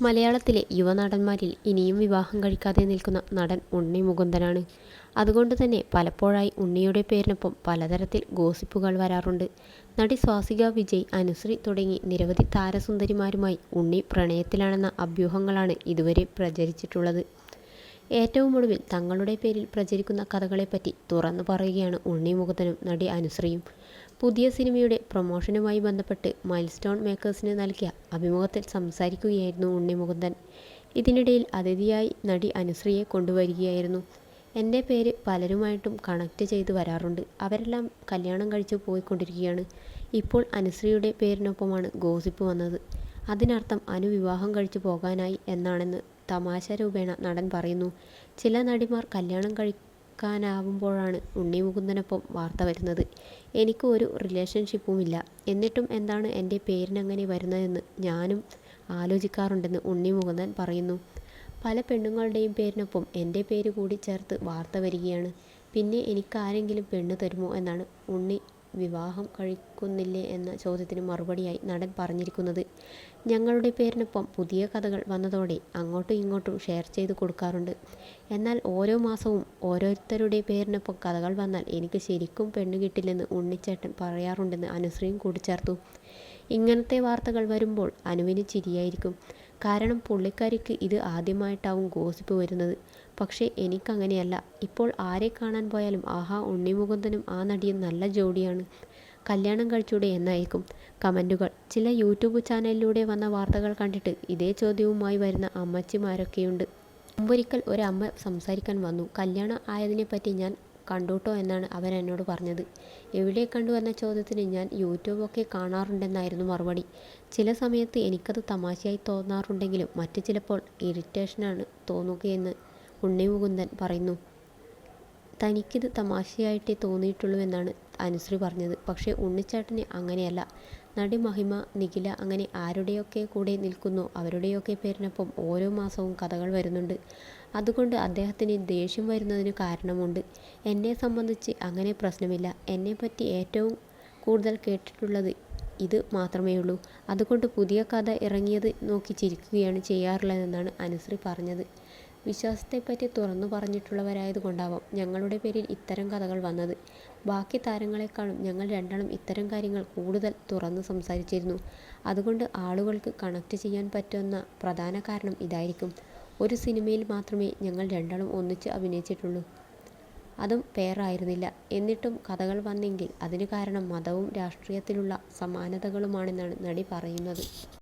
മലയാളത്തിലെ യുവനടന്മാരിൽ ഇനിയും വിവാഹം കഴിക്കാതെ നിൽക്കുന്ന നടൻ ഉണ്ണി മുകുന്ദനാണ്. അതുകൊണ്ട് തന്നെ പലപ്പോഴായി ഉണ്ണിയുടെ പേരിനൊപ്പം പലതരത്തിൽ ഗോസിപ്പുകൾ വരാറുണ്ട്. നടി സ്വാസിക വിജയ്, അനുശ്രീ തുടങ്ങി നിരവധി താരസുന്ദരിമാരുമായി ഉണ്ണി പ്രണയത്തിലാണെന്ന അഭ്യൂഹങ്ങളാണ് ഇതുവരെ പ്രചരിച്ചിട്ടുള്ളത്. ഏറ്റവും ഒടുവിൽ തങ്ങളുടെ പേരിൽ പ്രചരിക്കുന്ന കഥകളെപ്പറ്റി തുറന്നു പറയുകയാണ് ഉണ്ണി മുകുന്ദനും നടി അനുശ്രീയും. പുതിയ സിനിമയുടെ പ്രൊമോഷനുമായി ബന്ധപ്പെട്ട് മൈൽസ്റ്റോൺ മേക്കേഴ്സിന് നൽകിയ അഭിമുഖത്തിൽ സംസാരിക്കുകയായിരുന്നു ഉണ്ണി മുകുന്ദൻ. ഇതിനിടയിൽ അതിഥിയായി നടി അനുശ്രീയെ കൊണ്ടുവരികയായിരുന്നു. എൻ്റെ പേര് പലരുമായിട്ടും കണക്ട് ചെയ്ത് വരാറുണ്ട്. അവരെല്ലാം കല്യാണം കഴിച്ചു പോയിക്കൊണ്ടിരിക്കുകയാണ്. ഇപ്പോൾ അനുശ്രീയുടെ പേരിനൊപ്പമാണ് ഗോസിപ്പ് വന്നത്. അതിനർത്ഥം അനു വിവാഹം കഴിച്ചു പോകാനായി എന്നാണെന്ന് തമാശ രൂപേണ നടൻ പറയുന്നു. ചില നടിമാർ കല്യാണം കഴിക്കാനാവുമ്പോഴാണ് ഉണ്ണി മുകുന്ദനൊപ്പം വാർത്ത വരുന്നത്. എനിക്ക് ഒരു റിലേഷൻഷിപ്പുമില്ല, എന്നിട്ടും എന്താണ് എൻ്റെ പേരിനങ്ങനെ വരുന്നതെന്ന് ഞാനും ആലോചിക്കാറുണ്ടെന്ന് ഉണ്ണി മുകുന്ദൻ പറയുന്നു. പല പെണ്ണുങ്ങളുടെയും പേരിനൊപ്പം എൻ്റെ പേര് കൂടി ചേർത്ത് വാർത്ത വരികയാണ്. പിന്നെ എനിക്കാരെങ്കിലും പെണ്ണ് തരുമോ എന്നാണ് ഉണ്ണി വിവാഹം കഴിക്കുന്നില്ലേ എന്ന ചോദ്യത്തിന് മറുപടിയായി നടൻ പറഞ്ഞിരിക്കുന്നത്. ഞങ്ങളുടെ പേരിനൊപ്പം പുതിയ കഥകൾ വന്നതോടെ അങ്ങോട്ടും ഇങ്ങോട്ടും ഷെയർ ചെയ്ത് കൊടുക്കാറുണ്ട്. എന്നാൽ ഓരോ മാസവും ഓരോരുത്തരുടെ പേരിനൊപ്പം കഥകൾ വന്നാൽ എനിക്ക് ശരിക്കും പെണ്ണ് കിട്ടില്ലെന്ന് ഉണ്ണിച്ചേട്ടൻ പറയാറുണ്ടെന്ന് അനുശ്രീയും കൂട്ടിച്ചേർത്തു. ഇങ്ങനത്തെ വാർത്തകൾ വരുമ്പോൾ അനുവിന് ചിരിയായിരിക്കും. കാരണം പുള്ളിക്കാരിക്ക് ഇത് ആദ്യമായിട്ടാവും ഗോസിപ്പ് വരുന്നത്. പക്ഷേ എനിക്കങ്ങനെയല്ല. ഇപ്പോൾ ആരെ കാണാൻ പോയാലും ആഹാ, ഉണ്ണി മുകുന്ദനും ആ നടിയും നല്ല ജോഡിയാണ്, കല്യാണം കഴിച്ചൂടെ എന്നായിരിക്കും കമൻറ്റുകൾ. ചില യൂട്യൂബ് ചാനലിലൂടെ വന്ന വാർത്തകൾ കണ്ടിട്ട് ഇതേ ചോദ്യവുമായി വരുന്ന അമ്മച്ചിമാരൊക്കെയുണ്ട്. മുമ്പൊരിക്കൽ ഒരമ്മ സംസാരിക്കാൻ വന്നു. കല്യാണം ആയതിനെപ്പറ്റി ഞാൻ കണ്ടൂട്ടോ എന്നാണ് അവരെന്നോട് പറഞ്ഞത്. എവിടെ കണ്ടു എന്ന ചോദ്യത്തിന് ഞാൻ യൂട്യൂബൊക്കെ കാണാറുണ്ടെന്നായിരുന്നു മറുപടി. ചില സമയത്ത് എനിക്കത് തമാശയായി തോന്നാറുണ്ടെങ്കിലും മറ്റ് ചിലപ്പോൾ ഇറിറ്റേഷനാണ് തോന്നുകയെന്ന് ഉണ്ണി മുകുന്ദൻ പറയുന്നു. തനിക്കിത് തമാശയായിട്ടേ തോന്നിയിട്ടുള്ളൂവെന്നാണ് അനുശ്രീ പറഞ്ഞത്. പക്ഷേ ഉണ്ണിച്ചേട്ടന് അങ്ങനെയല്ല. നടി മഹിമ, നിഖില അങ്ങനെ ആരുടെയൊക്കെ കൂടെ നിൽക്കുന്നോ അവരുടെയൊക്കെ പേരിനൊപ്പം ഓരോ മാസവും കഥകൾ വരുന്നുണ്ട്. അതുകൊണ്ട് അദ്ദേഹത്തിന് ദേഷ്യം വരുന്നതിന് കാരണമുണ്ട്. എന്നെ സംബന്ധിച്ച് അങ്ങനെ പ്രശ്നമില്ല. എന്നെപ്പറ്റി ഏറ്റവും കൂടുതൽ കേട്ടിട്ടുള്ളത് ഇത് മാത്രമേയുള്ളൂ. അതുകൊണ്ട് പുതിയ കഥ ഇറങ്ങിയത് നോക്കി ചിരിക്കുകയാണ് ചെയ്യാറുള്ളതെന്നാണ് അനുശ്രീ പറഞ്ഞത്. വിശ്വാസത്തെപ്പറ്റി തുറന്നു പറഞ്ഞിട്ടുള്ളവരായതുകൊണ്ടാവാം ഞങ്ങളുടെ പേരിൽ ഇത്തരം കഥകൾ വന്നത്. ബാക്കി താരങ്ങളെക്കാളും ഞങ്ങൾ രണ്ടാളും ഇത്തരം കാര്യങ്ങൾ കൂടുതൽ തുറന്ന് സംസാരിച്ചിരുന്നു. അതുകൊണ്ട് ആളുകൾക്ക് കണക്ട് ചെയ്യാൻ പറ്റുന്ന പ്രധാന കാരണം ഇതായിരിക്കും. ഒരു സിനിമയിൽ മാത്രമേ ഞങ്ങൾ രണ്ടാളും ഒന്നിച്ച് അഭിനയിച്ചിട്ടുള്ളൂ. അതും പെയറായിരുന്നില്ല. എന്നിട്ടും കഥകൾ വന്നെങ്കിൽ അതിന് കാരണം മതവും രാഷ്ട്രീയത്തിലുള്ള സമാനതകളുമാണെന്നാണ് നടി പറയുന്നത്.